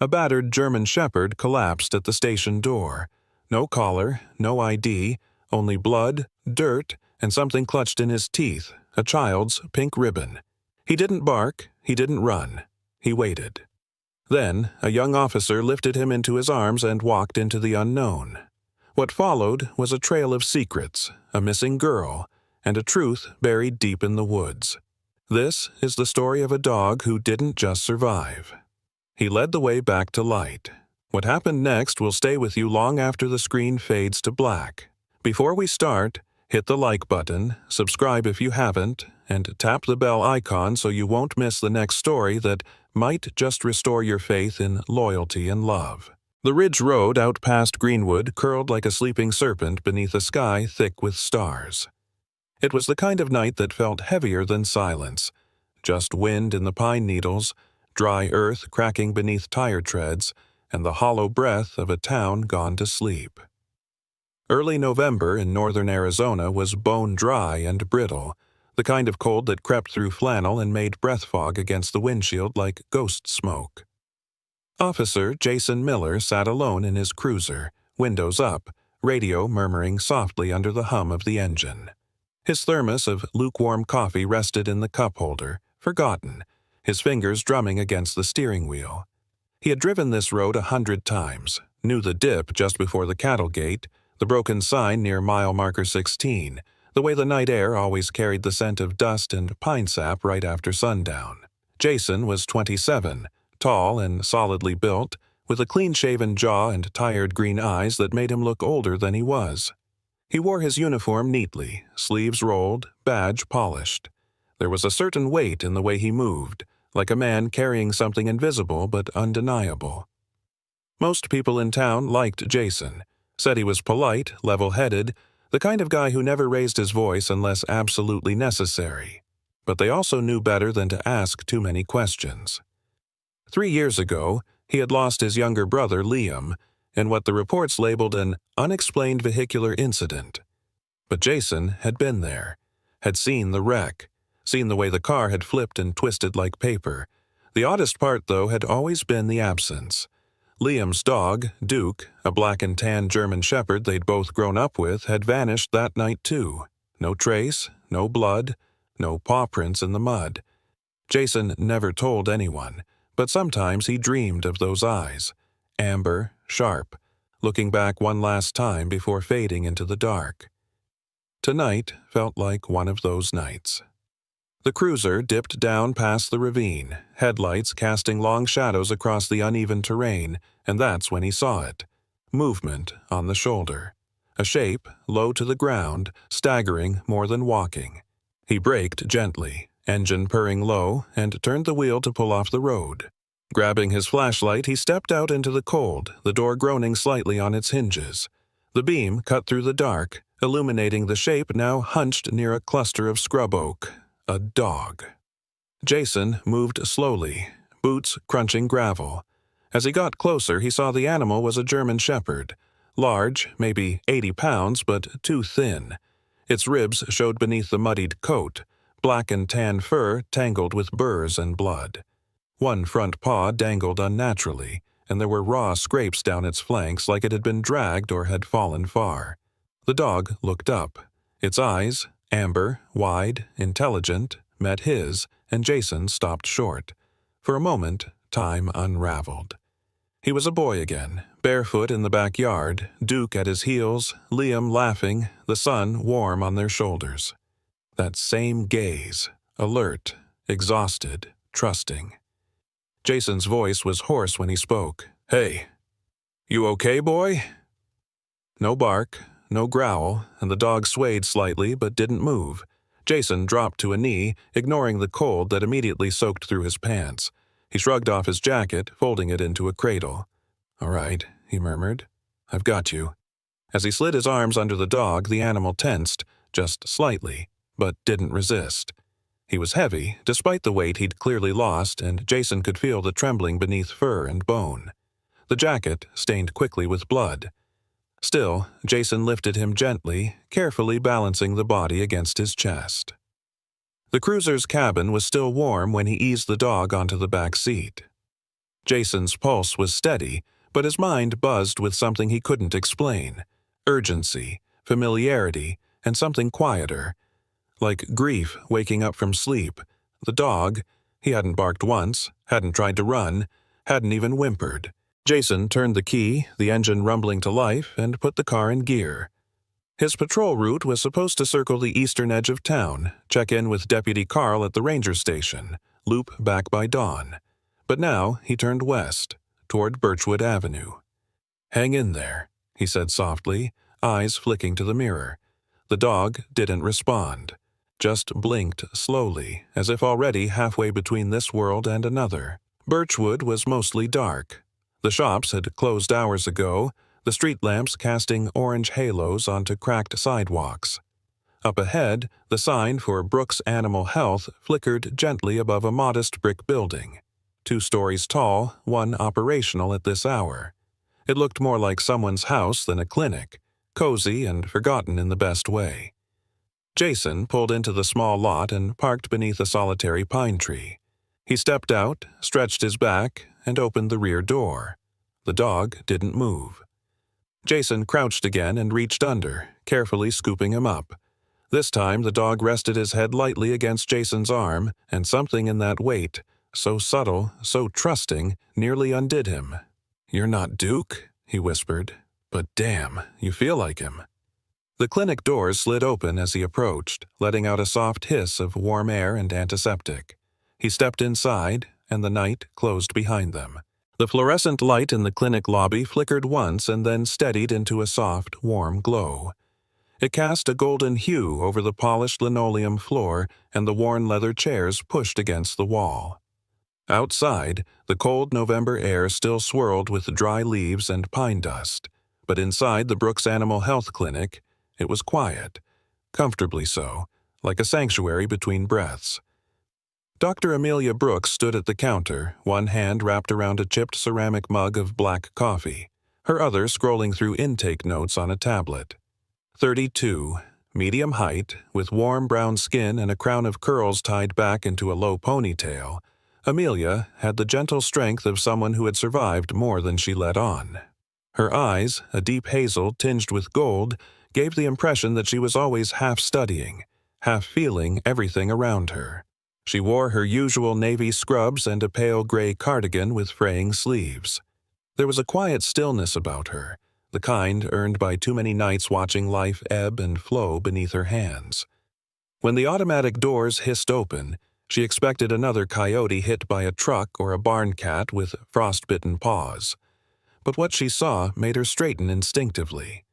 A battered German Shepherd collapsed at the station door. No collar, no ID, only blood, dirt, and something clutched in his teeth, a child's pink ribbon. He didn't bark, he didn't run. He waited. Then, a young officer lifted him into his arms and walked into the unknown. What followed was a trail of secrets, a missing girl, and a truth buried deep in the woods. This is the story of a dog who didn't just survive. He led the way back to light. What happened next will stay with you long after the screen fades to black. Before we start, hit the like button, subscribe if you haven't, and tap the bell icon so you won't miss the next story that might just restore your faith in loyalty and love. The ridge road out past Greenwood curled like a sleeping serpent beneath a sky thick with stars. It was the kind of night that felt heavier than silence, just wind in the pine needles, dry earth cracking beneath tire treads, and the hollow breath of a town gone to sleep. Early November in northern Arizona was bone dry and brittle, the kind of cold that crept through flannel and made breath fog against the windshield like ghost smoke. Officer Jason Miller sat alone in his cruiser, windows up, radio murmuring softly under the hum of the engine. His thermos of lukewarm coffee rested in the cup holder, forgotten, his fingers drumming against the steering wheel. He had driven this road 100 times, knew the dip just before the cattle gate, the broken sign near mile marker 16, the way the night air always carried the scent of dust and pine sap right after sundown. Jason was 27, tall and solidly built, with a clean-shaven jaw and tired green eyes that made him look older than he was. He wore his uniform neatly, sleeves rolled, badge polished. There was a certain weight in the way he moved, like a man carrying something invisible but undeniable. Most people in town liked Jason, said he was polite, level-headed, the kind of guy who never raised his voice unless absolutely necessary. But they also knew better than to ask too many questions. 3 years ago, he had lost his younger brother, Liam, in what the reports labeled an unexplained vehicular incident. But Jason had been there, had seen the wreck, seen the way the car had flipped and twisted like paper. The oddest part, though, had always been the absence. Liam's dog, Duke, a black and tan German Shepherd they'd both grown up with, had vanished that night too. No trace, no blood, no paw prints in the mud. Jason never told anyone, but sometimes he dreamed of those eyes, amber, sharp, looking back one last time before fading into the dark. Tonight felt like one of those nights. The cruiser dipped down past the ravine, headlights casting long shadows across the uneven terrain, and that's when he saw it. Movement on the shoulder. A shape, low to the ground, staggering more than walking. He braked gently, engine purring low, and turned the wheel to pull off the road. Grabbing his flashlight, he stepped out into the cold, the door groaning slightly on its hinges. The beam cut through the dark, illuminating the shape now hunched near a cluster of scrub oak. A dog. Jason moved slowly, boots crunching gravel. As he got closer, he saw the animal was a German Shepherd. Large, maybe 80 pounds, but too thin. Its ribs showed beneath the muddied coat, black and tan fur tangled with burrs and blood. One front paw dangled unnaturally, and there were raw scrapes down its flanks like it had been dragged or had fallen far. The dog looked up. Its eyes, amber, wide, intelligent, met his, and Jason stopped short. For a moment, time unraveled. He was a boy again, barefoot in the backyard, Duke at his heels, Liam laughing, the sun warm on their shoulders. That same gaze, alert, exhausted, trusting. Jason's voice was hoarse when he spoke. "Hey, you okay, boy?" No bark, no growl, and the dog swayed slightly but didn't move. Jason dropped to a knee, ignoring the cold that immediately soaked through his pants. He shrugged off his jacket, folding it into a cradle. "All right," he murmured. "I've got you." As he slid his arms under the dog, the animal tensed, just slightly, but didn't resist. He was heavy, despite the weight he'd clearly lost, and Jason could feel the trembling beneath fur and bone. The jacket stained quickly with blood. Still, Jason lifted him gently, carefully balancing the body against his chest. The cruiser's cabin was still warm when he eased the dog onto the back seat. Jason's pulse was steady, but his mind buzzed with something he couldn't explain. Urgency, familiarity, and something quieter. Like grief waking up from sleep. The dog, he hadn't barked once, hadn't tried to run, hadn't even whimpered. Jason turned the key, the engine rumbling to life, and put the car in gear. His patrol route was supposed to circle the eastern edge of town, check in with Deputy Carl at the ranger station, loop back by dawn. But now he turned west, toward Birchwood Avenue. "Hang in there," he said softly, eyes flicking to the mirror. The dog didn't respond, just blinked slowly, as if already halfway between this world and another. Birchwood was mostly dark. The shops had closed hours ago, the street lamps casting orange halos onto cracked sidewalks. Up ahead, the sign for Brooks Animal Health flickered gently above a modest brick building. 2 stories tall, one operational at this hour. It looked more like someone's house than a clinic, cozy and forgotten in the best way. Jason pulled into the small lot and parked beneath a solitary pine tree. He stepped out, stretched his back, and opened the rear door. The dog didn't move. Jason crouched again and reached under, carefully scooping him up. This time the dog rested his head lightly against Jason's arm, and something in that weight, so subtle, so trusting, nearly undid him. "You're not Duke," he whispered, "but damn, you feel like him." The clinic doors slid open as he approached, letting out a soft hiss of warm air and antiseptic. He stepped inside, and the night closed behind them. The fluorescent light in the clinic lobby flickered once and then steadied into a soft, warm glow. It cast a golden hue over the polished linoleum floor and the worn leather chairs pushed against the wall. Outside, the cold November air still swirled with dry leaves and pine dust, but inside the Brooks Animal Health Clinic, it was quiet, comfortably so, like a sanctuary between breaths. Dr. Amelia Brooks stood at the counter, one hand wrapped around a chipped ceramic mug of black coffee, her other scrolling through intake notes on a tablet. 32, medium height, with warm brown skin and a crown of curls tied back into a low ponytail, Amelia had the gentle strength of someone who had survived more than she let on. Her eyes, a deep hazel tinged with gold, gave the impression that she was always half studying, half feeling everything around her. She wore her usual navy scrubs and a pale gray cardigan with fraying sleeves. There was a quiet stillness about her, the kind earned by too many nights watching life ebb and flow beneath her hands. When the automatic doors hissed open, she expected another coyote hit by a truck or a barn cat with frostbitten paws. But what she saw made her straighten instinctively.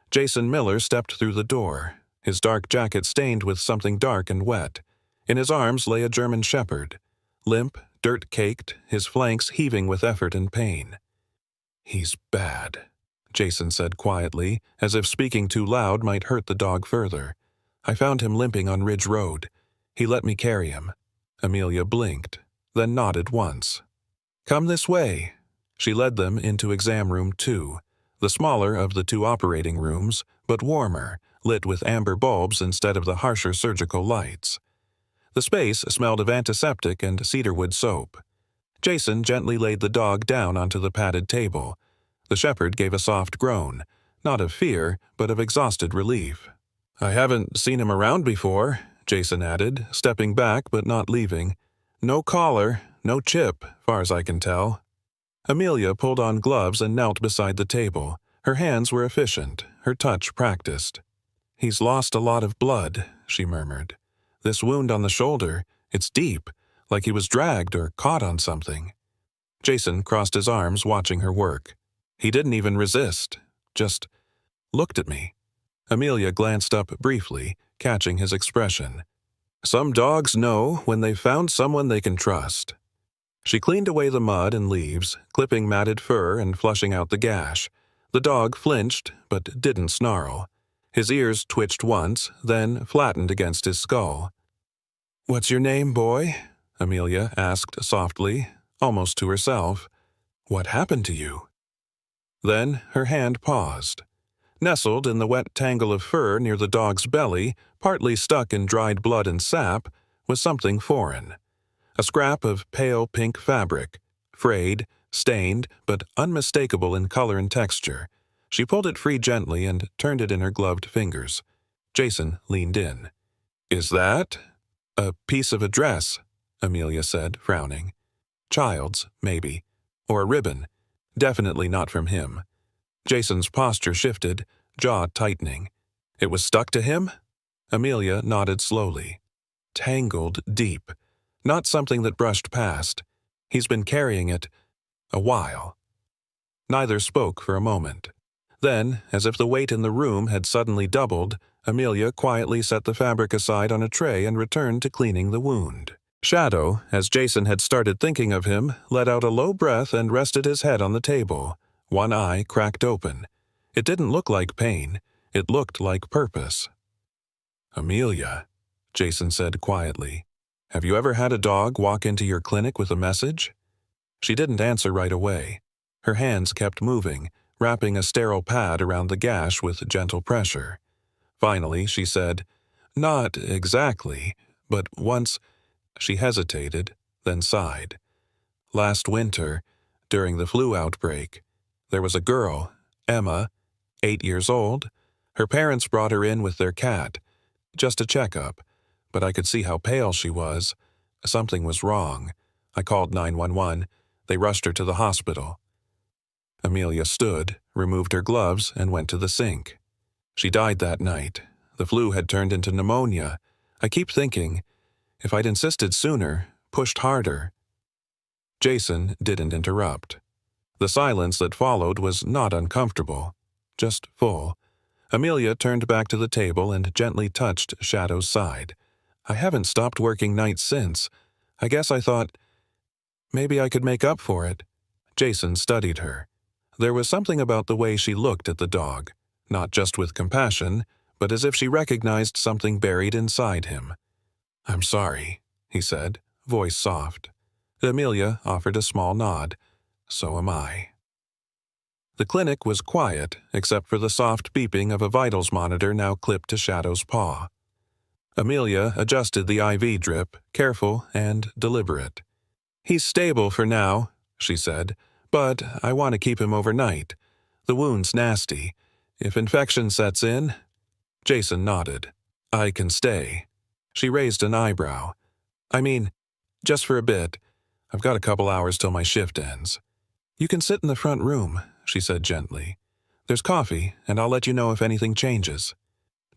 Jason Miller stepped through the door, his dark jacket stained with something dark and wet. In his arms lay a German shepherd, limp, dirt-caked, his flanks heaving with effort and pain. "He's bad," Jason said quietly, as if speaking too loud might hurt the dog further. "I found him limping on Ridge Road. He let me carry him." Amelia blinked, then nodded once. "Come this way." She led them into exam room 2, the smaller of the 2 operating rooms, but warmer, lit with amber bulbs instead of the harsher surgical lights. The space smelled of antiseptic and cedarwood soap. Jason gently laid the dog down onto the padded table. The shepherd gave a soft groan, not of fear, but of exhausted relief. "I haven't seen him around before," Jason added, stepping back but not leaving. "No collar, no chip, far as I can tell." Amelia pulled on gloves and knelt beside the table. Her hands were efficient, her touch practiced. "He's lost a lot of blood," she murmured. "This wound on the shoulder, it's deep, like he was dragged or caught on something." Jason crossed his arms, watching her work. He didn't even resist, just looked at me. Amelia glanced up briefly, catching his expression. "Some dogs know when they've found someone they can trust." She cleaned away the mud and leaves, clipping matted fur and flushing out the gash. The dog flinched, but didn't snarl. His ears twitched once, then flattened against his skull. "What's your name, boy?" Amelia asked softly, almost to herself. "What happened to you?" Then her hand paused. Nestled in the wet tangle of fur near the dog's belly, partly stuck in dried blood and sap, was something foreign. A scrap of pale pink fabric, frayed, stained but unmistakable in color and texture. She pulled it free gently and turned it in her gloved fingers. Jason leaned in. "Is that?" "A piece of a dress," Amelia said, frowning. "Child's, maybe. Or a ribbon. Definitely not from him." Jason's posture shifted, jaw tightening. "It was stuck to him?" Amelia nodded slowly. "Tangled deep. Not something that brushed past. He's been carrying it a while." Neither spoke for a moment. Then, as if the weight in the room had suddenly doubled, Amelia quietly set the fabric aside on a tray and returned to cleaning the wound. Shadow, as Jason had started thinking of him, let out a low breath and rested his head on the table, one eye cracked open. It didn't look like pain. It looked like purpose. "Amelia," Jason said quietly, "have you ever had a dog walk into your clinic with a message?" She didn't answer right away. Her hands kept moving, wrapping a sterile pad around the gash with gentle pressure. Finally, she said, "Not exactly, but once—" She hesitated, then sighed. "Last winter, during the flu outbreak, there was a girl, Emma, 8 years old. Her parents brought her in with their cat. Just a checkup, but I could see how pale she was. Something was wrong. I called 911. They rushed her to the hospital." Amelia stood, removed her gloves, and went to the sink. "She died that night. The flu had turned into pneumonia. I keep thinking, if I'd insisted sooner, pushed harder." Jason didn't interrupt. The silence that followed was not uncomfortable, just full. Amelia turned back to the table and gently touched Shadow's side. "I haven't stopped working nights since. I guess I thought maybe I could make up for it." Jason studied her. There was something about the way she looked at the dog, not just with compassion, but as if she recognized something buried inside him. "I'm sorry," he said, voice soft. Amelia offered a small nod. "So am I." The clinic was quiet, except for the soft beeping of a vitals monitor now clipped to Shadow's paw. Amelia adjusted the IV drip, careful and deliberate. "He's stable for now," she said, "but I want to keep him overnight. The wound's nasty. If infection sets in—" Jason nodded. "I can stay." She raised an eyebrow. "I mean, just for a bit. I've got a couple hours till my shift ends." "You can sit in the front room," she said gently. "There's coffee, and I'll let you know if anything changes."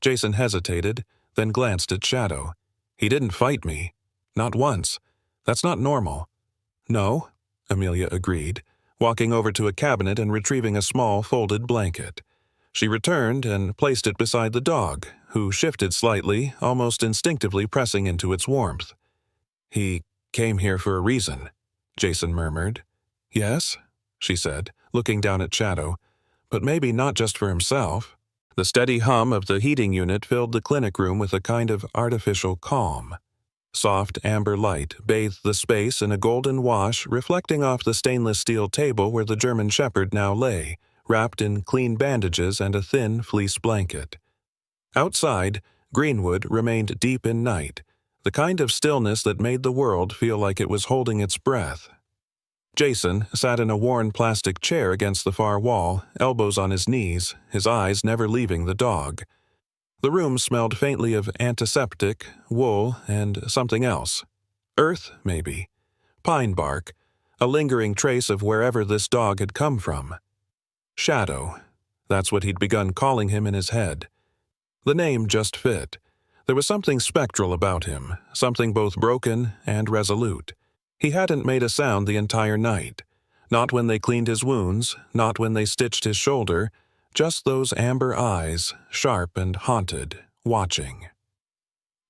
Jason hesitated, then glanced at Shadow. "He didn't fight me. Not once. That's not normal." "No," Amelia agreed, walking over to a cabinet and retrieving a small folded blanket. She returned and placed it beside the dog, who shifted slightly, almost instinctively pressing into its warmth. "He came here for a reason," Jason murmured. "Yes," she said, looking down at Shadow, "but maybe not just for himself." The steady hum of the heating unit filled the clinic room with a kind of artificial calm. Soft amber light bathed the space in a golden wash reflecting off the stainless steel table where the German Shepherd now lay, wrapped in clean bandages and a thin fleece blanket. Outside, Greenwood remained deep in night, the kind of stillness that made the world feel like it was holding its breath. Jason sat in a worn plastic chair against the far wall, elbows on his knees, his eyes never leaving the dog. The room smelled faintly of antiseptic, wool, and something else. Earth, maybe. Pine bark, a lingering trace of wherever this dog had come from. Shadow. That's what he'd begun calling him in his head. The name just fit. There was something spectral about him, something both broken and resolute. He hadn't made a sound the entire night. Not when they cleaned his wounds, not when they stitched his shoulder, just those amber eyes, sharp and haunted, watching.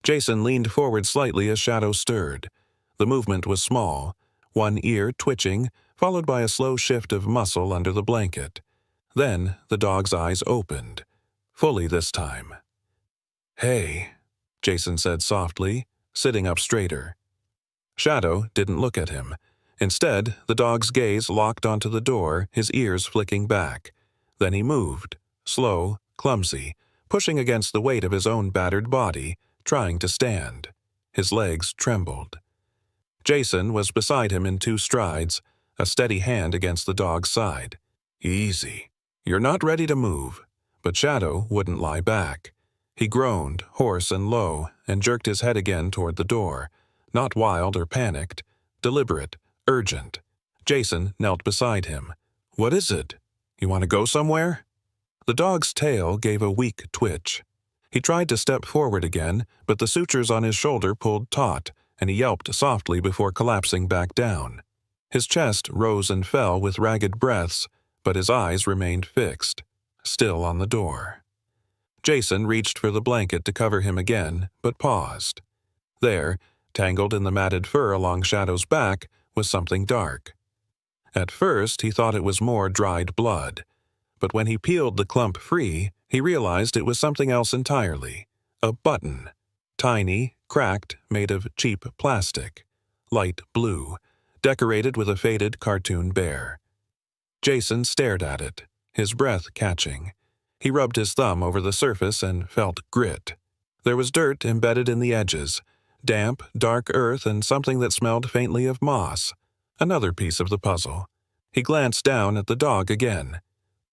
Jason leaned forward slightly as Shadow stirred. The movement was small, one ear twitching, followed by a slow shift of muscle under the blanket. Then the dog's eyes opened, fully this time. "Hey," Jason said softly, sitting up straighter. Shadow didn't look at him. Instead, the dog's gaze locked onto the door, his ears flicking back. Then he moved, slow, clumsy, pushing against the weight of his own battered body, trying to stand. His legs trembled. Jason was beside him in 2 strides, a steady hand against the dog's side. "Easy. You're not ready to move." But Shadow wouldn't lie back. He groaned, hoarse and low, and jerked his head again toward the door, not wild or panicked, deliberate, urgent. Jason knelt beside him. "What is it? You want to go somewhere?" The dog's tail gave a weak twitch. He tried to step forward again, but the sutures on his shoulder pulled taut, and he yelped softly before collapsing back down. His chest rose and fell with ragged breaths, but his eyes remained fixed, still on the door. Jason reached for the blanket to cover him again, but paused. There, tangled in the matted fur along Shadow's back, was something dark. At first, he thought it was more dried blood, but when he peeled the clump free, he realized it was something else entirely. A button. Tiny, cracked, made of cheap plastic. Light blue, decorated with a faded cartoon bear. Jason stared at it, his breath catching. He rubbed his thumb over the surface and felt grit. There was dirt embedded in the edges, damp, dark earth and something that smelled faintly of moss. Another piece of the puzzle. He glanced down at the dog again.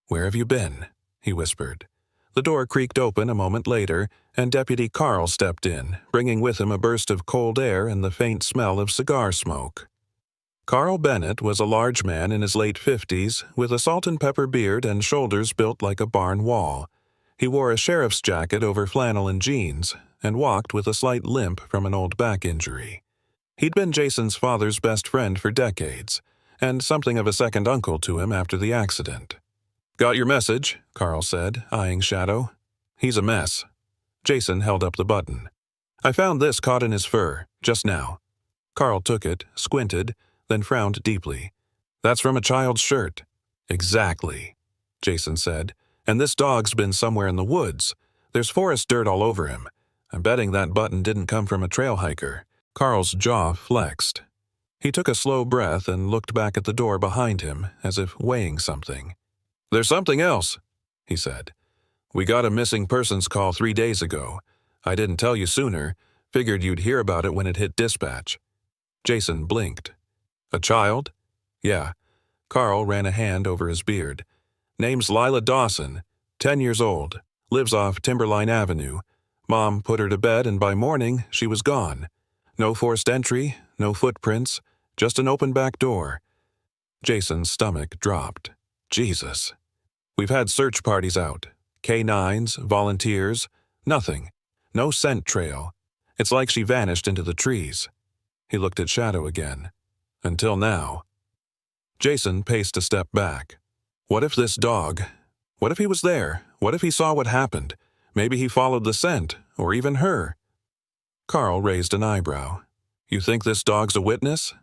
"Where have you been?" he whispered. The door creaked open a moment later, and Deputy Carl stepped in, bringing with him a burst of cold air and the faint smell of cigar smoke. Carl Bennett was a large man in his late 50s, with a salt-and-pepper beard and shoulders built like a barn wall. He wore a sheriff's jacket over flannel and jeans, and walked with a slight limp from an old back injury. He'd been Jason's father's best friend for decades, and something of a second uncle to him after the accident. "Got your message," Carl said, eyeing Shadow. "He's a mess." Jason held up the button. "I found this caught in his fur, just now." Carl took it, squinted, then frowned deeply. "That's from a child's shirt." "Exactly," Jason said. "And this dog's been somewhere in the woods. There's forest dirt all over him. I'm betting that button didn't come from a trail hiker." Carl's jaw flexed. He took a slow breath and looked back at the door behind him, as if weighing something. "There's something else," he said. "We got a missing persons call 3 days ago. I didn't tell you sooner. Figured you'd hear about it when it hit dispatch." Jason blinked. "A child?" "Yeah." Carl ran a hand over his beard. "Name's Lila Dawson, 10 years old. Lives off Timberline Avenue. Mom put her to bed and by morning she was gone. No forced entry, no footprints, just an open back door." Jason's stomach dropped. Jesus. "We've had search parties out. K-9s, volunteers, nothing. No scent trail. It's like she vanished into the trees." He looked at Shadow again. "Until now." Jason paced a step back. What if this dog? What if he was there? What if he saw what happened? Maybe he followed the scent, or even her. Carl raised an eyebrow. "You think this dog's a witness?"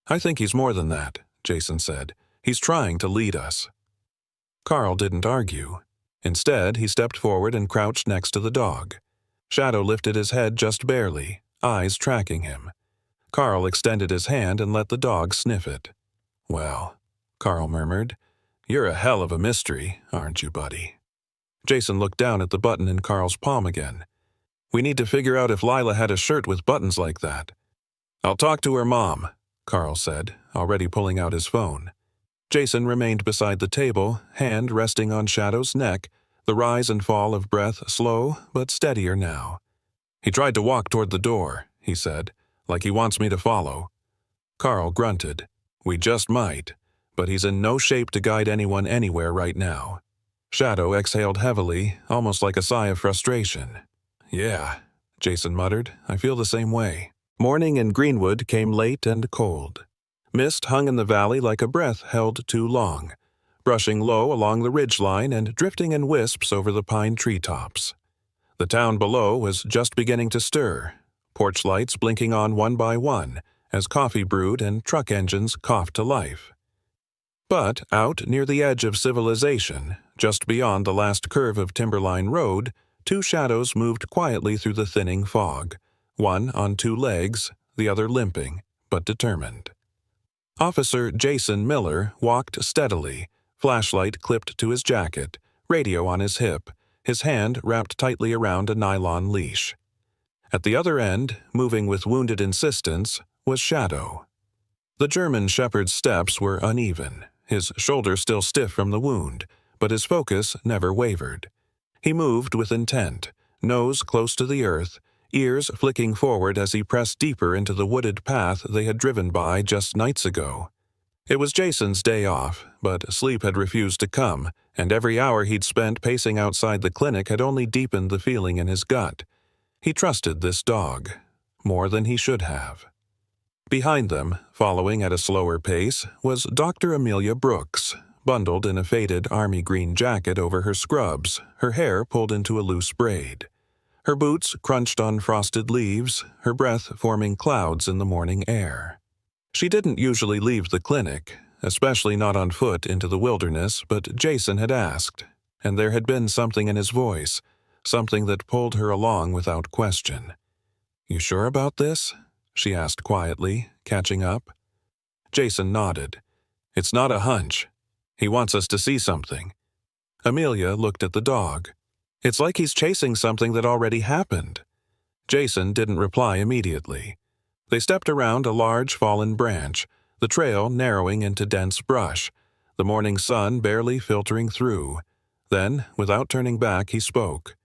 "I think he's more than that," Jason said. "He's trying to lead us." Carl didn't argue. Instead, he stepped forward and crouched next to the dog. Shadow lifted his head just barely, eyes tracking him. Carl extended his hand and let the dog sniff it. "Well," Carl murmured, "you're a hell of a mystery, aren't you, buddy?" Jason looked down at the button in Carl's palm again. "We need to figure out if Lila had a shirt with buttons like that." "I'll talk to her mom," Carl said, already pulling out his phone. Jason remained beside the table, hand resting on Shadow's neck, the rise and fall of breath slow but steadier now. "He tried to walk toward the door," he said, "like he wants me to follow." Carl grunted. "We just might, but he's in no shape to guide anyone anywhere right now." Shadow exhaled heavily, almost like a sigh of frustration. "Yeah," Jason muttered, "I feel the same way." Morning in Greenwood came late and cold. Mist hung in the valley like a breath held too long, brushing low along the ridgeline and drifting in wisps over the pine treetops. The town below was just beginning to stir, porch lights blinking on one by one as coffee brewed and truck engines coughed to life. But out near the edge of civilization, just beyond the last curve of Timberline Road, two shadows moved quietly through the thinning fog, one on 2 legs, the other limping, but determined. Officer Jason Miller walked steadily, flashlight clipped to his jacket, radio on his hip, his hand wrapped tightly around a nylon leash. At the other end, moving with wounded insistence, was Shadow. The German shepherd's steps were uneven, his shoulder still stiff from the wound, but his focus never wavered. He moved with intent, nose close to the earth, ears flicking forward as he pressed deeper into the wooded path they had driven by just nights ago. It was Jason's day off, but sleep had refused to come, and every hour he'd spent pacing outside the clinic had only deepened the feeling in his gut. He trusted this dog, more than he should have. Behind them, following at a slower pace, was Dr. Amelia Brooks, bundled in a faded army green jacket over her scrubs, her hair pulled into a loose braid. Her boots crunched on frosted leaves, her breath forming clouds in the morning air. She didn't usually leave the clinic, especially not on foot into the wilderness, but Jason had asked, and there had been something in his voice, something that pulled her along without question. "You sure about this?" she asked quietly, catching up. Jason nodded. "It's not a hunch. He wants us to see something." Amelia looked at the dog. "It's like he's chasing something that already happened." Jason didn't reply immediately. They stepped around a large fallen branch, the trail narrowing into dense brush, the morning sun barely filtering through. Then, without turning back, he spoke.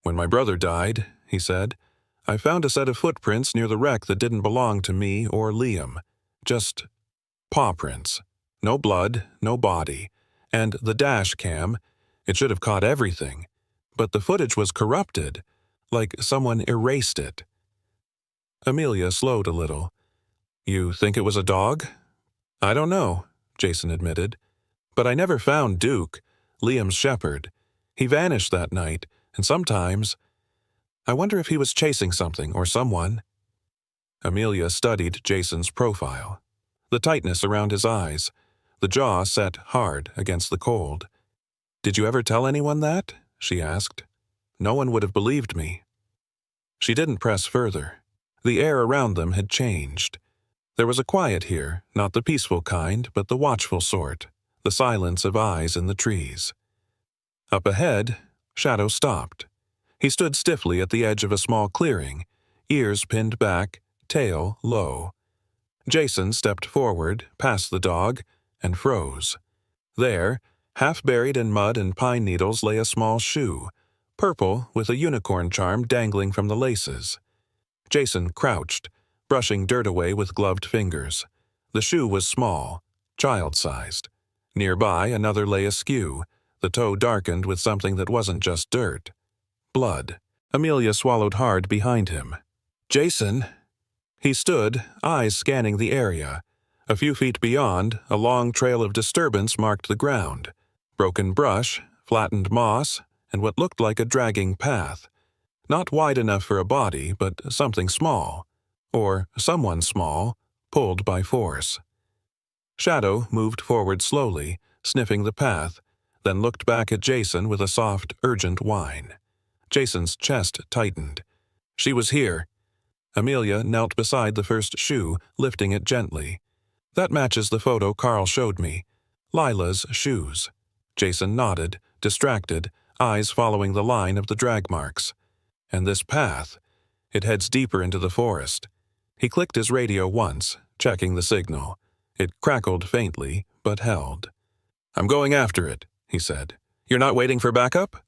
"When my brother died," he said, "I found a set of footprints near the wreck that didn't belong to me or Liam. Just paw prints. No blood, no body. And the dash cam, it should have caught everything. But the footage was corrupted, like someone erased it." Amelia slowed a little. "You think it was a dog?" "I don't know," Jason admitted. "But I never found Duke, Liam's shepherd. He vanished that night, and sometimes I wonder if he was chasing something or someone." Amelia studied Jason's profile. The tightness around his eyes, the jaw set hard against the cold. "Did you ever tell anyone that?" she asked. "No one would have believed me." She didn't press further. The air around them had changed. There was a quiet here, not the peaceful kind, but the watchful sort, the silence of eyes in the trees. Up ahead, Shadow stopped. He stood stiffly at the edge of a small clearing, ears pinned back, tail low. Jason stepped forward, past the dog, and froze. There, half buried in mud and pine needles, lay a small shoe, purple with a unicorn charm dangling from the laces. Jason crouched, brushing dirt away with gloved fingers. The shoe was small, child-sized. Nearby, another lay askew, the toe darkened with something that wasn't just dirt. Blood. Amelia swallowed hard behind him. "Jason!" He stood, eyes scanning the area. A few feet beyond, a long trail of disturbance marked the ground. Broken brush, flattened moss, and what looked like a dragging path. Not wide enough for a body, but something small. Or someone small, pulled by force. Shadow moved forward slowly, sniffing the path, then looked back at Jason with a soft, urgent whine. Jason's chest tightened. "She was here." Amelia knelt beside the first shoe, lifting it gently. "That matches the photo Carl showed me. Lila's shoes." Jason nodded, distracted, eyes following the line of the drag marks. "And this path, it heads deeper into the forest." He clicked his radio once, checking the signal. It crackled faintly, but held. "I'm going after it," he said. "You're not waiting for backup?"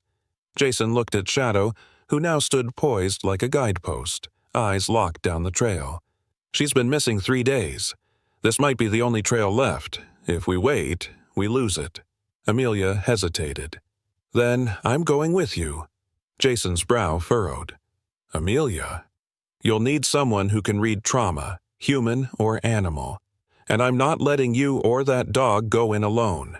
Jason looked at Shadow, who now stood poised like a guidepost, eyes locked down the trail. "She's been missing 3 days. This might be the only trail left. If we wait, we lose it." Amelia hesitated. "Then I'm going with you." Jason's brow furrowed. "Amelia, you'll need someone who can read trauma, human or animal. And I'm not letting you or that dog go in alone."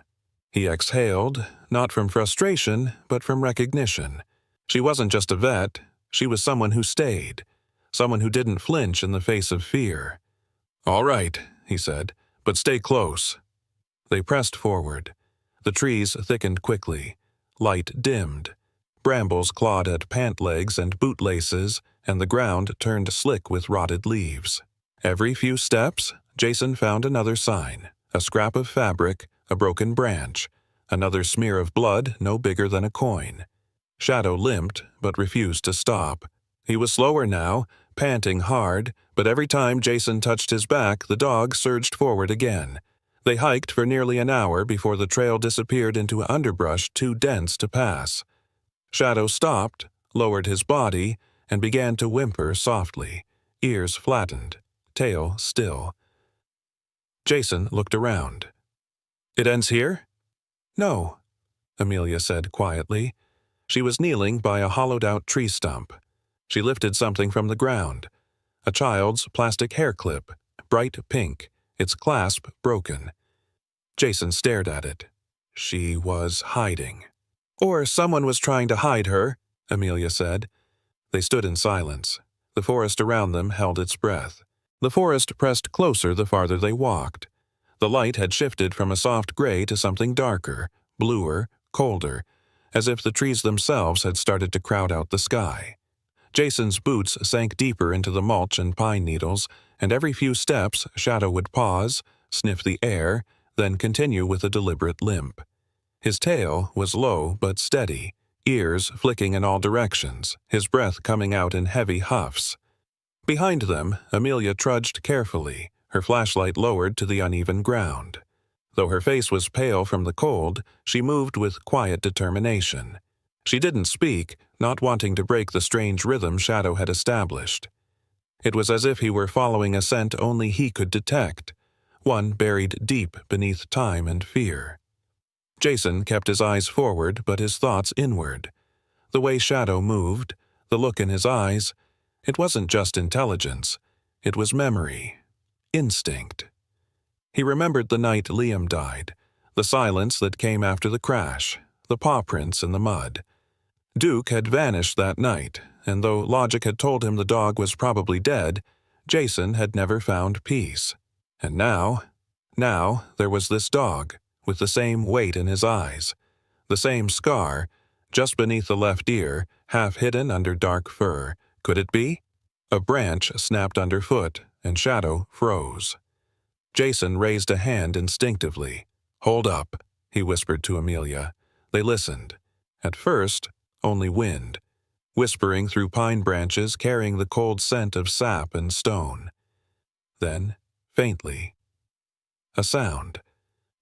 He exhaled, not from frustration, but from recognition. She wasn't just a vet, she was someone who stayed, someone who didn't flinch in the face of fear. "All right," he said, "but stay close." They pressed forward. The trees thickened quickly. Light dimmed. Brambles clawed at pant legs and boot laces, and the ground turned slick with rotted leaves. Every few steps, Jason found another sign, a scrap of fabric, a broken branch, another smear of blood no bigger than a coin. Shadow limped, but refused to stop. He was slower now, panting hard, but every time Jason touched his back, the dog surged forward again. They hiked for nearly an hour before the trail disappeared into underbrush too dense to pass. Shadow stopped, lowered his body, and began to whimper softly, ears flattened, tail still. Jason looked around. "It ends here?" "No," Amelia said quietly. She was kneeling by a hollowed-out tree stump. She lifted something from the ground. A child's plastic hair clip, bright pink, its clasp broken. Jason stared at it. She was hiding. "Or someone was trying to hide her," Amelia said. They stood in silence. The forest around them held its breath. The forest pressed closer the farther they walked. The light had shifted from a soft gray to something darker, bluer, colder, as if the trees themselves had started to crowd out the sky. Jason's boots sank deeper into the mulch and pine needles, and every few steps Shadow would pause, sniff the air, then continue with a deliberate limp. His tail was low but steady, ears flicking in all directions, his breath coming out in heavy huffs. Behind them, Amelia trudged carefully, her flashlight lowered to the uneven ground. Though her face was pale from the cold, she moved with quiet determination. She didn't speak, not wanting to break the strange rhythm Shadow had established. It was as if he were following a scent only he could detect, one buried deep beneath time and fear. Jason kept his eyes forward but his thoughts inward. The way Shadow moved, the look in his eyes, it wasn't just intelligence, it was memory, instinct. He remembered the night Liam died, the silence that came after the crash, the paw prints in the mud. Duke had vanished that night, and though logic had told him the dog was probably dead, Jason had never found peace. And now there was this dog, with the same weight in his eyes, the same scar, just beneath the left ear, half hidden under dark fur. Could it be? A branch snapped underfoot, and Shadow froze. Jason raised a hand instinctively. "Hold up," he whispered to Amelia. They listened. At first, only wind, whispering through pine branches carrying the cold scent of sap and stone. Then, faintly, a sound.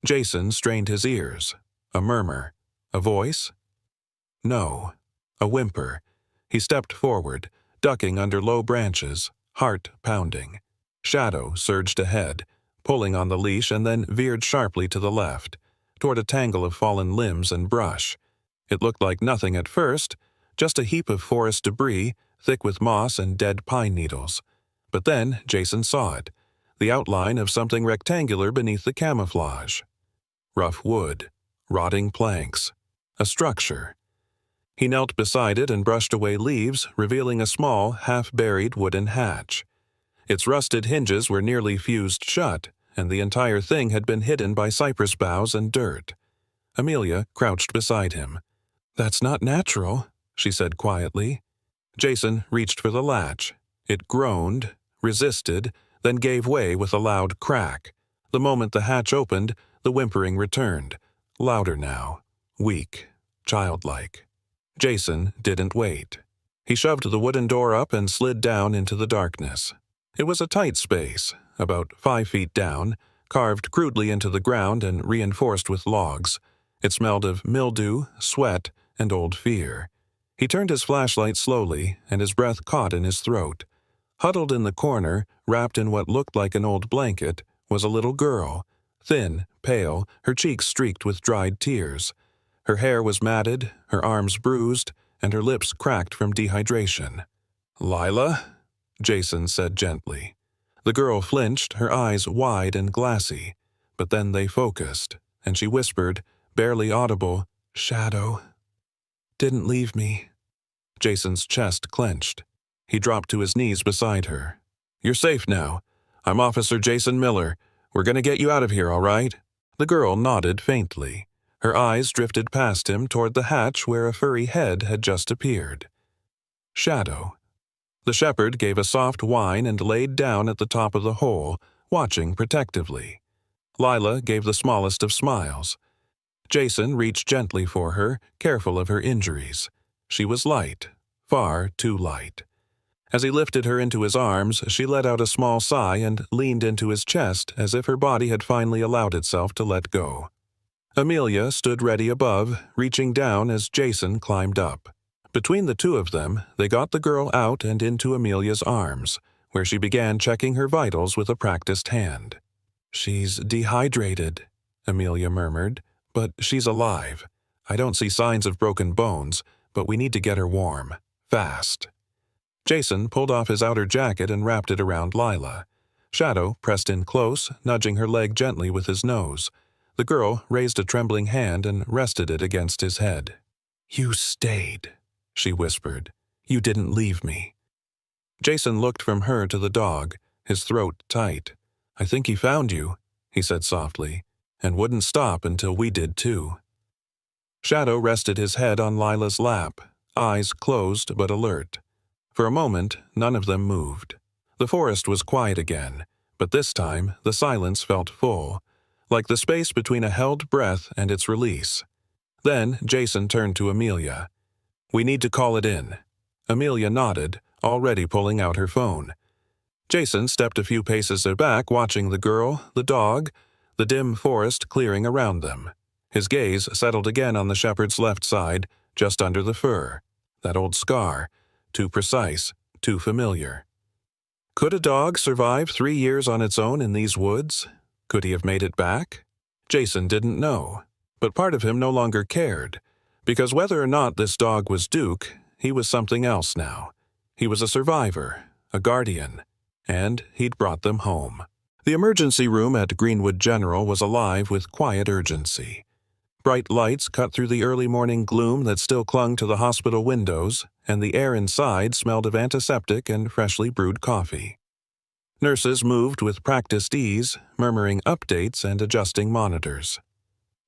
Jason strained his ears. A murmur. A voice? No. A whimper. He stepped forward, ducking under low branches, heart pounding. Shadow surged ahead, pulling on the leash, and then veered sharply to the left, toward a tangle of fallen limbs and brush. It looked like nothing at first, just a heap of forest debris, thick with moss and dead pine needles. But then Jason saw it, the outline of something rectangular beneath the camouflage. Rough wood, rotting planks, a structure. He knelt beside it and brushed away leaves, revealing a small, half-buried wooden hatch. Its rusted hinges were nearly fused shut, and the entire thing had been hidden by cypress boughs and dirt. Amelia crouched beside him. "That's not natural," she said quietly. Jason reached for the latch. It groaned, resisted, then gave way with a loud crack. The moment the hatch opened, the whimpering returned, louder now, weak, childlike. Jason didn't wait. He shoved the wooden door up and slid down into the darkness. It was a tight space, about 5 feet down, carved crudely into the ground and reinforced with logs. It smelled of mildew, sweat, and old fear. He turned his flashlight slowly, and his breath caught in his throat. Huddled in the corner, wrapped in what looked like an old blanket, was a little girl, thin, pale, her cheeks streaked with dried tears. Her hair was matted, her arms bruised, and her lips cracked from dehydration. "Lila?" Jason said gently. The girl flinched, her eyes wide and glassy, but then they focused, and she whispered, barely audible, "Shadow didn't leave me." Jason's chest clenched. He dropped to his knees beside her. "You're safe now. I'm Officer Jason Miller. We're going to get you out of here, all right?" The girl nodded faintly. Her eyes drifted past him toward the hatch where a furry head had just appeared. Shadow. The shepherd gave a soft whine and laid down at the top of the hole, watching protectively. Lila gave the smallest of smiles. Jason reached gently for her, careful of her injuries. She was light, far too light. As he lifted her into his arms, she let out a small sigh and leaned into his chest as if her body had finally allowed itself to let go. Amelia stood ready above, reaching down as Jason climbed up. Between the two of them, they got the girl out and into Amelia's arms, where she began checking her vitals with a practiced hand. "She's dehydrated," Amelia murmured, "but she's alive. I don't see signs of broken bones, but we need to get her warm. Fast." Jason pulled off his outer jacket and wrapped it around Lila. Shadow pressed in close, nudging her leg gently with his nose. The girl raised a trembling hand and rested it against his head. "You stayed," she whispered. "You didn't leave me." Jason looked from her to the dog, his throat tight. "I think he found you," he said softly, "and wouldn't stop until we did too." Shadow rested his head on Lila's lap, eyes closed but alert. For a moment, none of them moved. The forest was quiet again, but this time the silence felt full, like the space between a held breath and its release. Then Jason turned to Amelia. "We need to call it in." Amelia nodded, already pulling out her phone. Jason stepped a few paces back, watching the girl, the dog, the dim forest clearing around them. His gaze settled again on the shepherd's left side, just under the fur. That old scar, too precise, too familiar. Could a dog survive 3 years on its own in these woods? Could he have made it back? Jason didn't know, but part of him no longer cared, because whether or not this dog was Duke, he was something else now. He was a survivor, a guardian, and he'd brought them home. The emergency room at Greenwood General was alive with quiet urgency. Bright lights cut through the early morning gloom that still clung to the hospital windows, and the air inside smelled of antiseptic and freshly brewed coffee. Nurses moved with practiced ease, murmuring updates and adjusting monitors.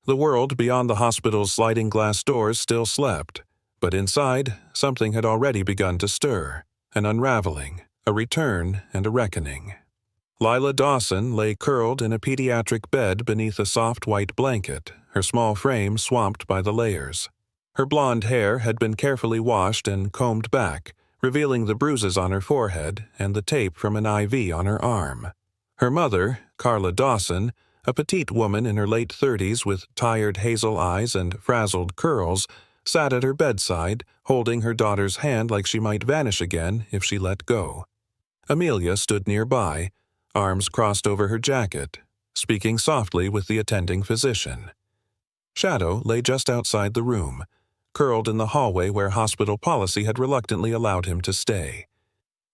The world beyond the hospital's sliding glass doors still slept, but inside, something had already begun to stir, an unraveling, a return, and a reckoning. Lila Dawson lay curled in a pediatric bed beneath a soft white blanket, her small frame swamped by the layers. Her blonde hair had been carefully washed and combed back, revealing the bruises on her forehead and the tape from an IV on her arm. Her mother, Carla Dawson, a petite woman in her late 30s with tired hazel eyes and frazzled curls, sat at her bedside, holding her daughter's hand like she might vanish again if she let go. Amelia stood nearby, arms crossed over her jacket, speaking softly with the attending physician. Shadow lay just outside the room, curled in the hallway where hospital policy had reluctantly allowed him to stay.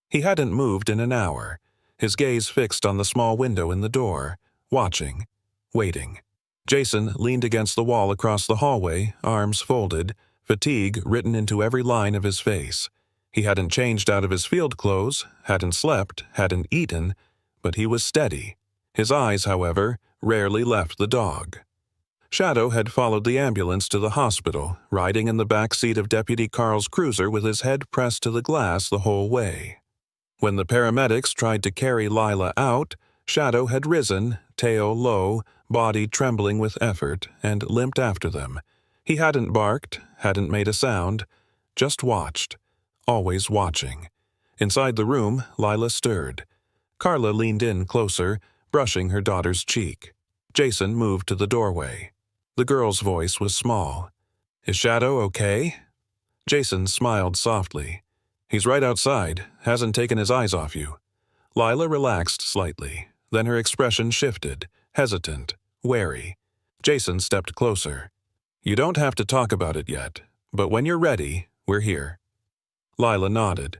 He hadn't moved in an hour, his gaze fixed on the small window in the door, watching, waiting. Jason leaned against the wall across the hallway, arms folded, fatigue written into every line of his face. He hadn't changed out of his field clothes, hadn't slept, hadn't eaten, but he was steady. His eyes, however, rarely left the dog. Shadow had followed the ambulance to the hospital, riding in the back seat of Deputy Carl's cruiser with his head pressed to the glass the whole way. When the paramedics tried to carry Lila out, Shadow had risen, tail low, body trembling with effort, and limped after them. He hadn't barked, hadn't made a sound, just watched, always watching. Inside the room, Lila stirred. Carla leaned in closer, brushing her daughter's cheek. Jason moved to the doorway. The girl's voice was small. "Is Shadow okay?" Jason smiled softly. "He's right outside, hasn't taken his eyes off you." Lila relaxed slightly, then her expression shifted, hesitant, wary. Jason stepped closer. "You don't have to talk about it yet, but when you're ready, we're here." Lila nodded.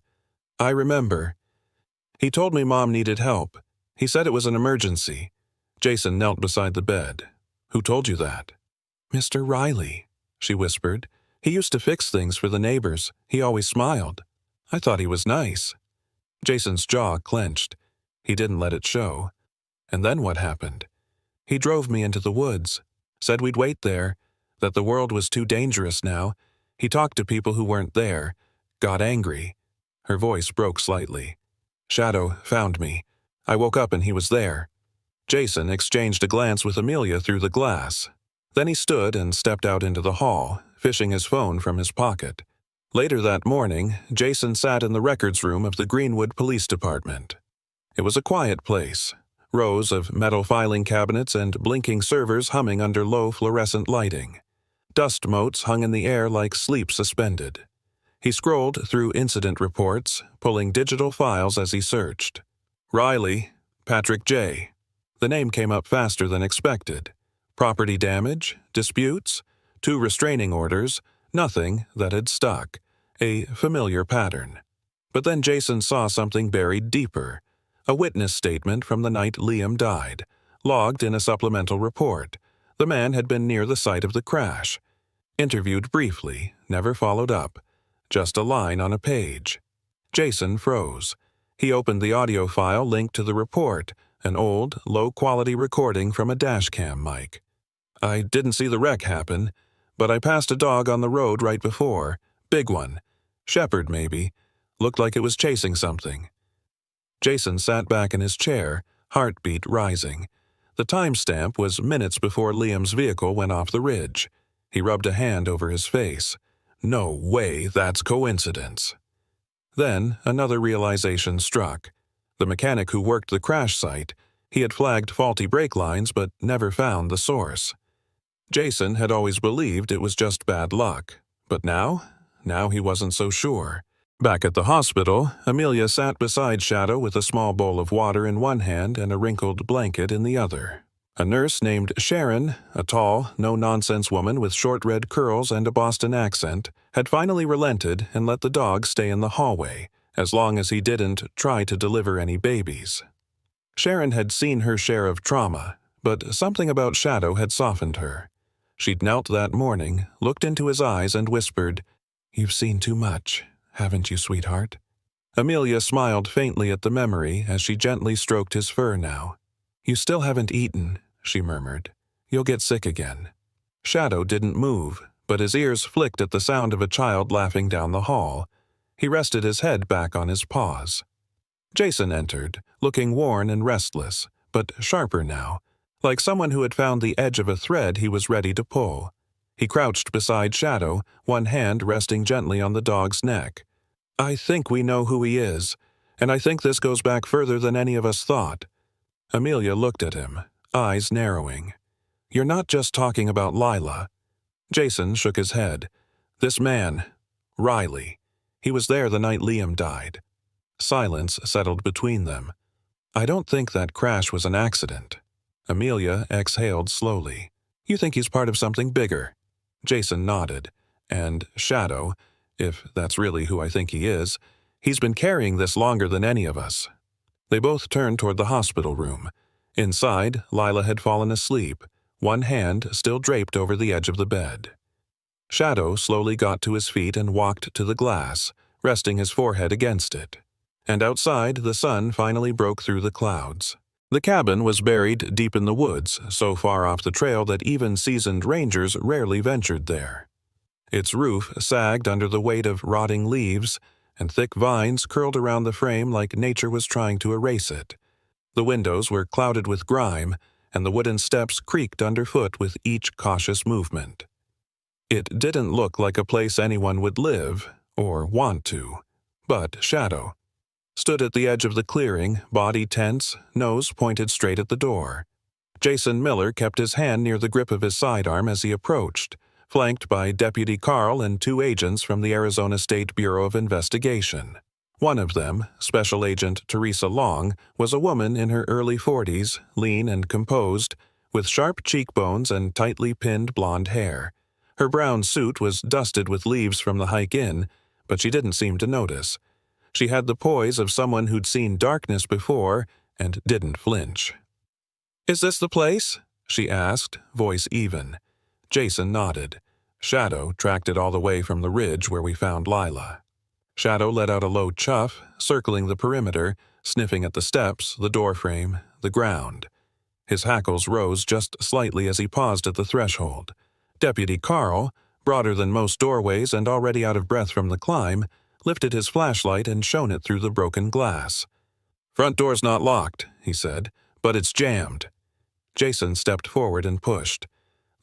"I remember. He told me Mom needed help. He said it was an emergency." Jason knelt beside the bed. "Who told you that?" "Mr. Riley," she whispered. "He used to fix things for the neighbors. He always smiled. I thought he was nice." Jason's jaw clenched. He didn't let it show. "And then what happened?" "He drove me into the woods. Said we'd wait there, that the world was too dangerous now. He talked to people who weren't there. Got angry." Her voice broke slightly. "Shadow found me. I woke up and he was there." Jason exchanged a glance with Amelia through the glass. Then he stood and stepped out into the hall, fishing his phone from his pocket. Later that morning, Jason sat in the records room of the Greenwood Police Department. It was a quiet place, rows of metal filing cabinets and blinking servers humming under low fluorescent lighting. Dust motes hung in the air like sleep suspended. He scrolled through incident reports, pulling digital files as he searched. Riley, Patrick J. The name came up faster than expected. Property damage, disputes, 2 restraining orders, nothing that had stuck. A familiar pattern. But then Jason saw something buried deeper. A witness statement from the night Liam died, logged in a supplemental report. The man had been near the site of the crash. Interviewed briefly, never followed up. Just a line on a page. Jason froze. He opened the audio file linked to the report, an old, low-quality recording from a dashcam mic. I didn't see the wreck happen, but I passed a dog on the road right before. Big one. Shepherd, maybe. Looked like it was chasing something. Jason sat back in his chair, heartbeat rising. The timestamp was minutes before Liam's vehicle went off the ridge. He rubbed a hand over his face. No way that's coincidence. Then another realization struck. The mechanic who worked the crash site, he had flagged faulty brake lines but never found the source. Jason had always believed it was just bad luck, but now he wasn't so sure. Back at the hospital, Amelia sat beside Shadow with a small bowl of water in one hand and a wrinkled blanket in the other. A nurse named Sharon, a tall, no-nonsense woman with short red curls and a Boston accent, had finally relented and let the dog stay in the hallway, as long as he didn't try to deliver any babies. Sharon had seen her share of trauma, but something about Shadow had softened her. She'd knelt that morning, looked into his eyes and whispered, "You've seen too much, haven't you, sweetheart?" Amelia smiled faintly at the memory as she gently stroked his fur now. "You still haven't eaten," she murmured. "You'll get sick again." Shadow didn't move, but his ears flicked at the sound of a child laughing down the hall. He rested his head back on his paws. Jason entered, looking worn and restless, but sharper now, like someone who had found the edge of a thread he was ready to pull. He crouched beside Shadow, one hand resting gently on the dog's neck. "I think we know who he is, and I think this goes back further than any of us thought." Amelia looked at him, eyes narrowing. "You're not just talking about Lila." Jason shook his head. "This man, Riley, he was there the night Liam died." Silence settled between them. "I don't think that crash was an accident." Amelia exhaled slowly. "You think he's part of something bigger?" Jason nodded. "And Shadow, if that's really who I think he is, he's been carrying this longer than any of us." They both turned toward the hospital room. Inside, Lila had fallen asleep, one hand still draped over the edge of the bed. Shadow slowly got to his feet and walked to the glass, resting his forehead against it. And outside, the sun finally broke through the clouds. The cabin was buried deep in the woods, so far off the trail that even seasoned rangers rarely ventured there. Its roof sagged under the weight of rotting leaves, and thick vines curled around the frame like nature was trying to erase it. The windows were clouded with grime, and the wooden steps creaked underfoot with each cautious movement. It didn't look like a place anyone would live, or want to. But Shadow stood at the edge of the clearing, body tense, nose pointed straight at the door. Jason Miller kept his hand near the grip of his sidearm as he approached, flanked by Deputy Carl and 2 agents from the Arizona State Bureau of Investigation. One of them, Special Agent Teresa Long, was a woman in her early 40s, lean and composed, with sharp cheekbones and tightly pinned blonde hair. Her brown suit was dusted with leaves from the hike in, but she didn't seem to notice. She had the poise of someone who'd seen darkness before and didn't flinch. "Is this the place?" she asked, voice even. Jason nodded. "Shadow tracked it all the way from the ridge where we found Lila." Shadow let out a low chuff, circling the perimeter, sniffing at the steps, the doorframe, the ground. His hackles rose just slightly as he paused at the threshold. Deputy Carl, broader than most doorways and already out of breath from the climb, lifted his flashlight and shone it through the broken glass. "Front door's not locked," he said, "but it's jammed." Jason stepped forward and pushed.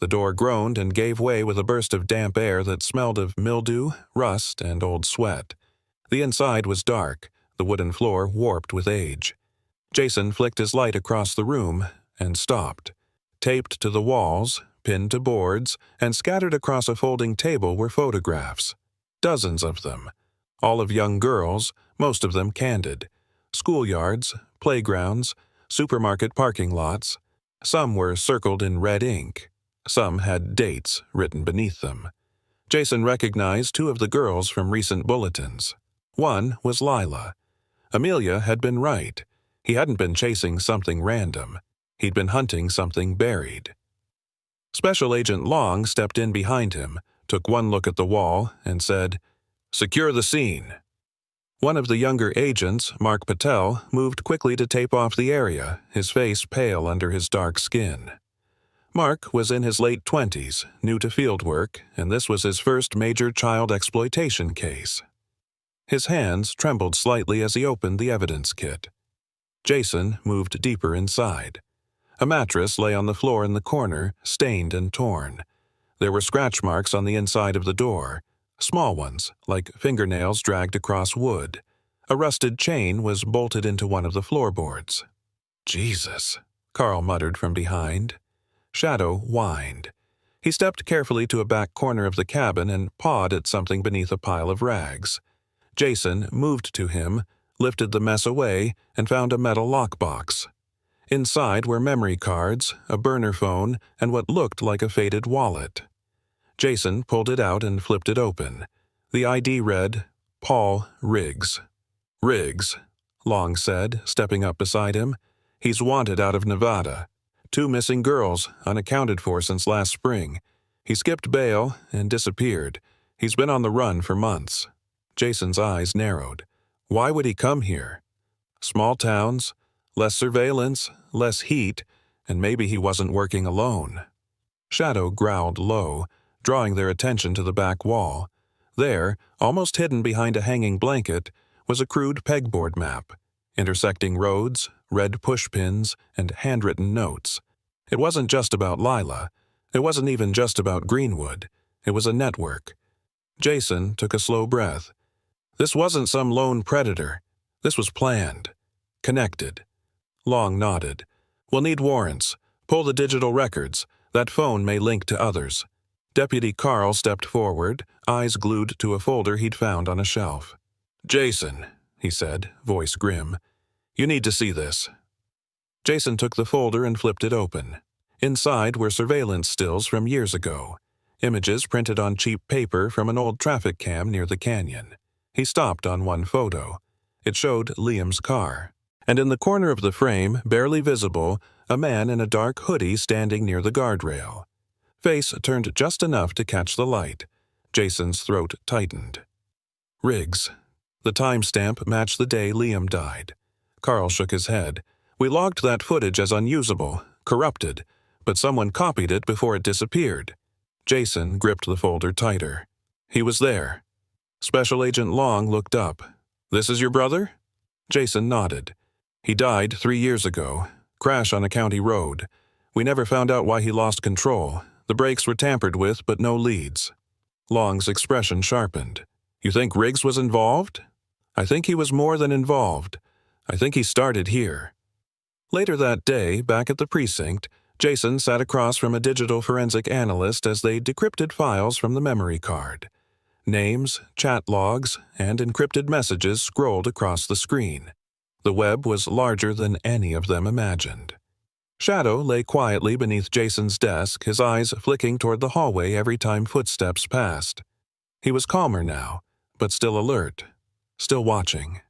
The door groaned and gave way with a burst of damp air that smelled of mildew, rust, and old sweat. The inside was dark, the wooden floor warped with age. Jason flicked his light across the room and stopped. Taped to the walls, pinned to boards, and scattered across a folding table were photographs. Dozens of them. All of young girls, most of them candid. Schoolyards, playgrounds, supermarket parking lots. Some were circled in red ink. Some had dates written beneath them. Jason recognized two of the girls from recent bulletins. One was Lila. Amelia had been right. He hadn't been chasing something random. He'd been hunting something buried. Special Agent Long stepped in behind him, took one look at the wall, and said, "Secure the scene." One of the younger agents, Mark Patel, moved quickly to tape off the area, his face pale under his dark skin. Mark was in his late 20s, new to fieldwork, and this was his first major child exploitation case. His hands trembled slightly as he opened the evidence kit. Jason moved deeper inside. A mattress lay on the floor in the corner, stained and torn. There were scratch marks on the inside of the door, small ones, like fingernails dragged across wood. A rusted chain was bolted into one of the floorboards. "Jesus," Carl muttered from behind. Shadow whined. He stepped carefully to a back corner of the cabin and pawed at something beneath a pile of rags. Jason moved to him, lifted the mess away, and found a metal lockbox. Inside were memory cards, a burner phone, and what looked like a faded wallet. Jason pulled it out and flipped it open. The ID read, Paul Riggs. "Riggs," Long said, stepping up beside him. "He's wanted out of Nevada. 2 missing girls, unaccounted for since last spring. He skipped bail and disappeared. He's been on the run for months." Jason's eyes narrowed. Why would he come here? Small towns, less surveillance, less heat, and maybe he wasn't working alone. Shadow growled low, drawing their attention to the back wall. There, almost hidden behind a hanging blanket, was a crude pegboard map, intersecting roads, red pushpins, and handwritten notes. It wasn't just about Lila. It wasn't even just about Greenwood. It was a network. Jason took a slow breath. This wasn't some lone predator. This was planned. Connected. Long nodded. "We'll need warrants. Pull the digital records. That phone may link to others." Deputy Carl stepped forward, eyes glued to a folder he'd found on a shelf. "Jason," he said, voice grim, "you need to see this." Jason took the folder and flipped it open. Inside were surveillance stills from years ago, images printed on cheap paper from an old traffic cam near the canyon. He stopped on one photo. It showed Liam's car. And in the corner of the frame, barely visible, a man in a dark hoodie standing near the guardrail. Face turned just enough to catch the light. Jason's throat tightened. Riggs. The timestamp matched the day Liam died. Carl shook his head. "We logged that footage as unusable, corrupted, but someone copied it before it disappeared." Jason gripped the folder tighter. "He was there." Special Agent Long looked up. "This is your brother?" Jason nodded. "He died 3 years ago. Crash on a county road. We never found out why he lost control. The brakes were tampered with, but no leads." Long's expression sharpened. "You think Riggs was involved?" "I think he was more than involved. I think he started here." Later that day, back at the precinct, Jason sat across from a digital forensic analyst as they decrypted files from the memory card. Names, chat logs, and encrypted messages scrolled across the screen. The web was larger than any of them imagined. Shadow lay quietly beneath Jason's desk, his eyes flicking toward the hallway every time footsteps passed. He was calmer now, but still alert, still watching.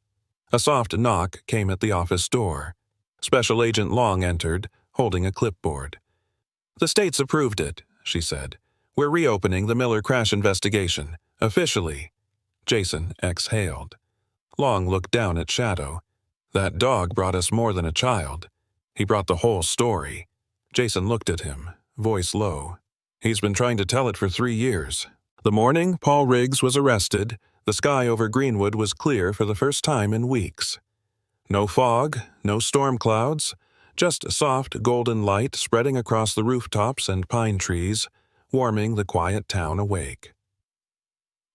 A soft knock came at the office door. Special Agent Long entered, holding a clipboard. "The state's approved it," she said. "We're reopening the Miller crash investigation. Officially." Jason exhaled. Long looked down at Shadow. "That dog brought us more than a child. He brought the whole story." Jason looked at him, voice low. "He's been trying to tell it for 3 years. The morning Paul Riggs was arrested, the sky over Greenwood was clear for the first time in weeks. No fog, no storm clouds, Just soft golden light spreading across the rooftops and pine trees, warming the quiet town awake.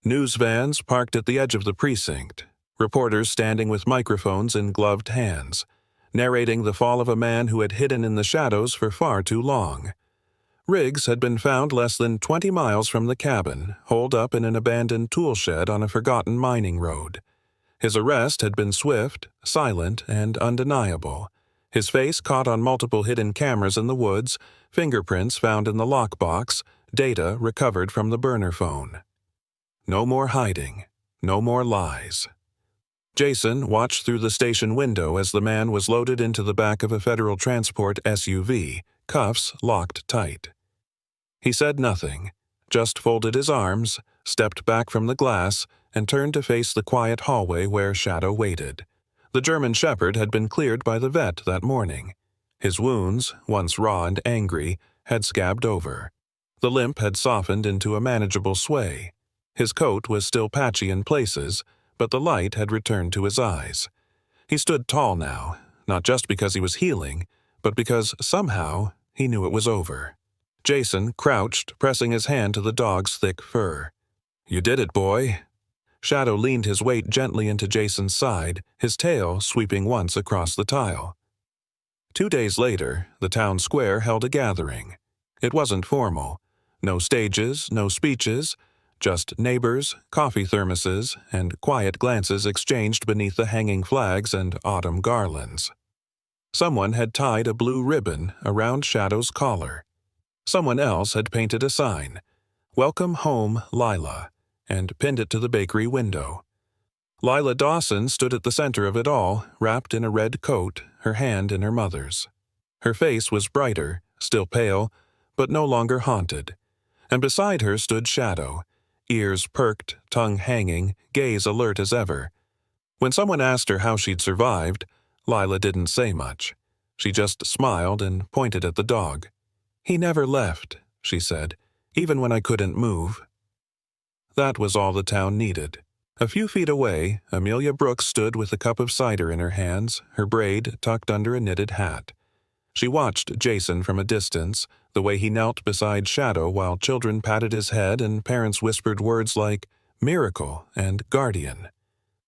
News vans parked at the edge of the precinct, reporters standing with microphones in gloved hands, narrating the fall of a man who had hidden in the shadows for far too long. Riggs had been found less than 20 miles from the cabin, holed up in an abandoned tool shed on a forgotten mining road. His arrest had been swift, silent, and undeniable. His face caught on multiple hidden cameras in the woods, fingerprints found in the lockbox, data recovered from the burner phone. No more hiding, no more lies. Jason watched through the station window as the man was loaded into the back of a Federal Transport SUV, cuffs locked tight. He said nothing, just folded his arms, stepped back from the glass, and turned to face the quiet hallway where Shadow waited. The German Shepherd had been cleared by the vet that morning. His wounds, once raw and angry, had scabbed over. The limp had softened into a manageable sway. His coat was still patchy in places, but the light had returned to his eyes. He stood tall now, not just because he was healing, but because, somehow, he knew it was over. Jason crouched, pressing his hand to the dog's thick fur. "You did it, boy." Shadow leaned his weight gently into Jason's side, his tail sweeping once across the tile. 2 days later, the town square held a gathering. It wasn't formal. No stages, no speeches, just neighbors, coffee thermoses, and quiet glances exchanged beneath the hanging flags and autumn garlands. Someone had tied a blue ribbon around Shadow's collar. Someone else had painted a sign, "Welcome home, Lila," and pinned it to the bakery window. Lila Dawson stood at the center of it all, wrapped in a red coat, her hand in her mother's. Her face was brighter, still pale, but no longer haunted. And beside her stood Shadow, ears perked, tongue hanging, gaze alert as ever. When someone asked her how she'd survived, Lila didn't say much. She just smiled and pointed at the dog. "He never left," she said, "even when I couldn't move." That was all the town needed. A few feet away, Amelia Brooks stood with a cup of cider in her hands, her braid tucked under a knitted hat. She watched Jason from a distance, the way he knelt beside Shadow while children patted his head and parents whispered words like "miracle" and "guardian."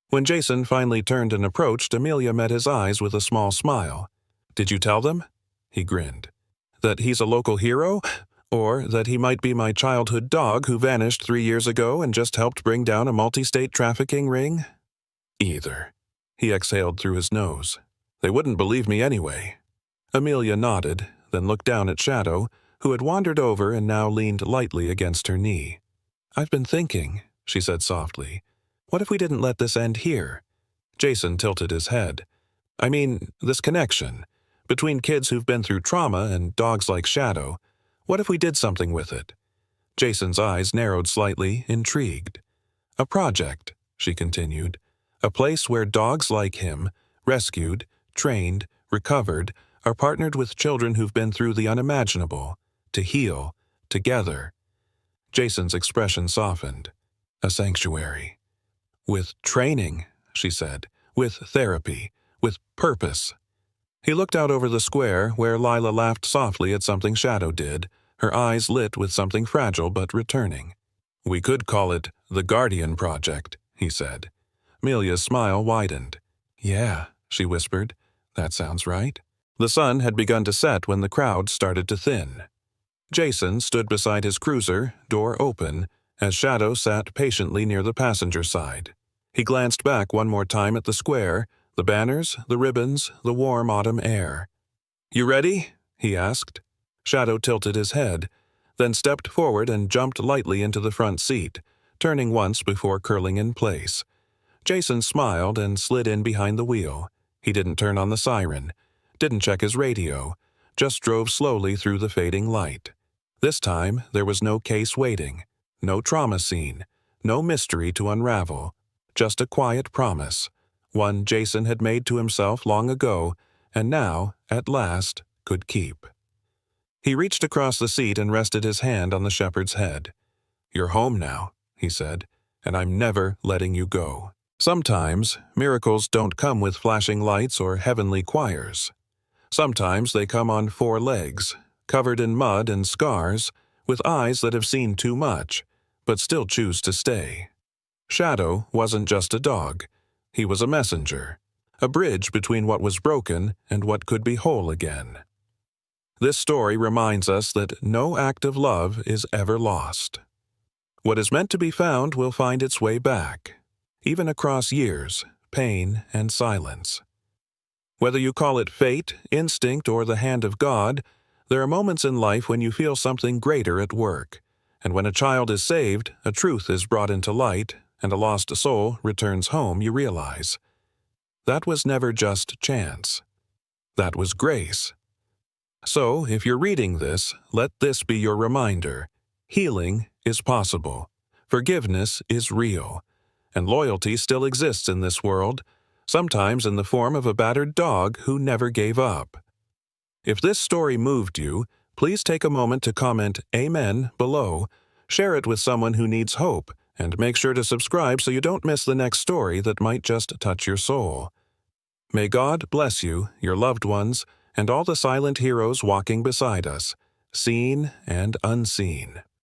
When Jason finally turned and approached, Amelia met his eyes with a small smile. "Did you tell them?" He grinned. "That he's a local hero? Or that he might be my childhood dog who vanished 3 years ago and just helped bring down a multi-state trafficking ring?" "Either." He exhaled through his nose. "They wouldn't believe me anyway." Amelia nodded, then looked down at Shadow, who had wandered over and now leaned lightly against her knee. "I've been thinking," she said softly. "What if we didn't let this end here?" Jason tilted his head. "I mean, this connection. Between kids who've been through trauma and dogs like Shadow. What if we did something with it?" Jason's eyes narrowed slightly, intrigued. "A project," she continued. "A place where dogs like him, rescued, trained, recovered, are partnered with children who've been through the unimaginable, to heal, together." Jason's expression softened. "A sanctuary." "With training," she said. "With therapy. With purpose." He looked out over the square, where Lila laughed softly at something Shadow did, her eyes lit with something fragile but returning. "We could call it the Guardian Project," he said. Amelia's smile widened. "Yeah," she whispered. "That sounds right." The sun had begun to set when the crowd started to thin. Jason stood beside his cruiser, door open, as Shadow sat patiently near the passenger side. He glanced back one more time at the square, the banners, the ribbons, the warm autumn air. "You ready?" he asked. Shadow tilted his head, then stepped forward and jumped lightly into the front seat, turning once before curling in place. Jason smiled and slid in behind the wheel. He didn't turn on the siren, didn't check his radio, just drove slowly through the fading light. This time, there was no case waiting, no trauma scene, no mystery to unravel, just a quiet promise, one Jason had made to himself long ago and now, at last, could keep. He reached across the seat and rested his hand on the shepherd's head. "You're home now," he said, "and I'm never letting you go." Sometimes, miracles don't come with flashing lights or heavenly choirs. Sometimes they come on 4 legs, covered in mud and scars, with eyes that have seen too much, but still choose to stay. Shadow wasn't just a dog. He was a messenger, a bridge between what was broken and what could be whole again. This story reminds us that no act of love is ever lost. What is meant to be found will find its way back, even across years, pain, and silence. Whether you call it fate, instinct, or the hand of God, there are moments in life when you feel something greater at work, and when a child is saved, a truth is brought into light, and a lost soul returns home, you realize. That was never just chance. That was grace. So, if you're reading this, let this be your reminder. Healing is possible. Forgiveness is real. And loyalty still exists in this world, sometimes in the form of a battered dog who never gave up. If this story moved you, please take a moment to comment Amen below, share it with someone who needs hope, and make sure to subscribe so you don't miss the next story that might just touch your soul. May God bless you, your loved ones, and all the silent heroes walking beside us, seen and unseen.